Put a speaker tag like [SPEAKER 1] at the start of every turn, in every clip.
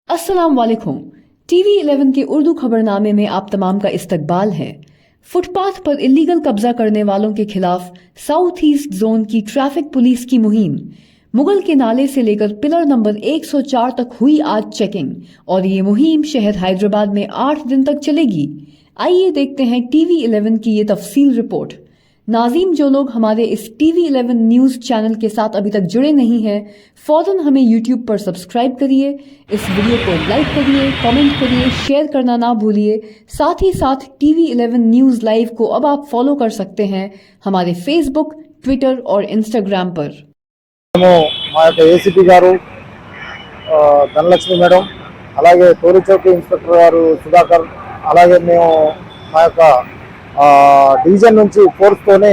[SPEAKER 1] अस्सलाम वालेकुम। टीवी 11 के उर्दू खबरनामे में आप तमाम का इस्तकबाल है। फुटपाथ पर इलीगल कब्जा करने वालों के खिलाफ साउथ ईस्ट जोन की ट्रैफिक पुलिस की मुहिम। मुगल के नाले से लेकर पिलर नंबर 104 तक हुई आज चेकिंग और ये मुहिम शहर हैदराबाद में 8 दिन तक चलेगी। आइए देखते हैं टीवी 11 की ये तफसील रिपोर्ट। नाज़रीन, जो लोग हमारे इस टीवी 11 न्यूज़ चैनल के साथ अभी तक जुड़े नहीं हैं, फौरन हमें यूट्यूब पर सब्सक्राइब करिए, इस वीडियो को लाइक करिए, कमेंट करिए, शेयर करना ना भूलिए। साथ ही साथ टीवी 11 न्यूज़ लाइव को अब आप फॉलो कर सकते हैं हमारे फेसबुक, ट्विटर और इंस्टाग्राम पर।
[SPEAKER 2] మా యొక్క ఏసీపీ గారు ధనలక్ష్మి మేడం, అలాగే టోరీ చౌకీ ఇన్స్పెక్టర్ గారు సుధాకర్, అలాగే మేము మా యొక్క డివిజన్ నుంచి ఫోర్స్తోనే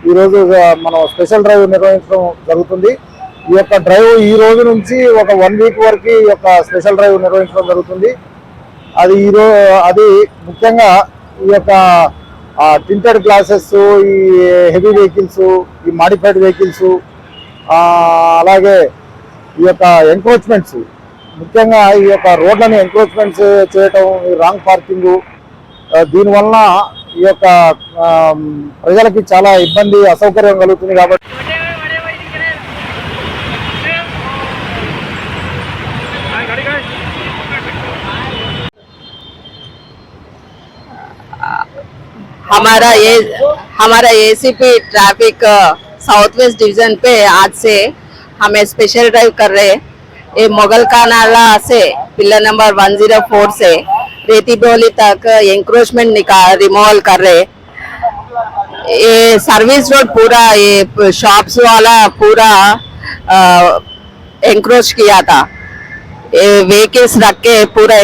[SPEAKER 2] ఈరోజు మనం స్పెషల్ డ్రైవ్ నిర్వహించడం జరుగుతుంది. ఈ యొక్క డ్రైవ్ ఈ రోజు నుంచి ఒక 1 వీక్ వరకు ఈ యొక్క స్పెషల్ డ్రైవ్ నిర్వహించడం జరుగుతుంది. అది ముఖ్యంగా ఈ యొక్క టింటెడ్ గ్లాసెస్, ఈ హెవీ వెహికల్స్, ఈ మాడిఫైడ్ వెహికల్స్, అలాగే ఈ యొక్క ఎంక్రోచ్మెంట్స్, ముఖ్యంగా ఈ యొక్క రోడ్లని ఎంక్రోచ్మెంట్స్ చేయటం, ఈ రాంగ్ పార్కింగ్, దీనివలన ఈ యొక్క ప్రజలకి చాలా ఇబ్బంది, అసౌకర్యం కలుగుతుంది. కాబట్టి
[SPEAKER 3] हमारा ACP traffic south west division पे आज से हमें स्पेशल ड्राइव कर रहे हैं। ये मुगल का नाला से पिलर नंबर 104 से रेती डोली तक एंक्रोचमेंट रिमूवल कर रहे। ये सर्विस रोड पूरा ये शॉप्स वाला पूरा एंक्रोच किया था। ये व्हीकल्स रख के पूरा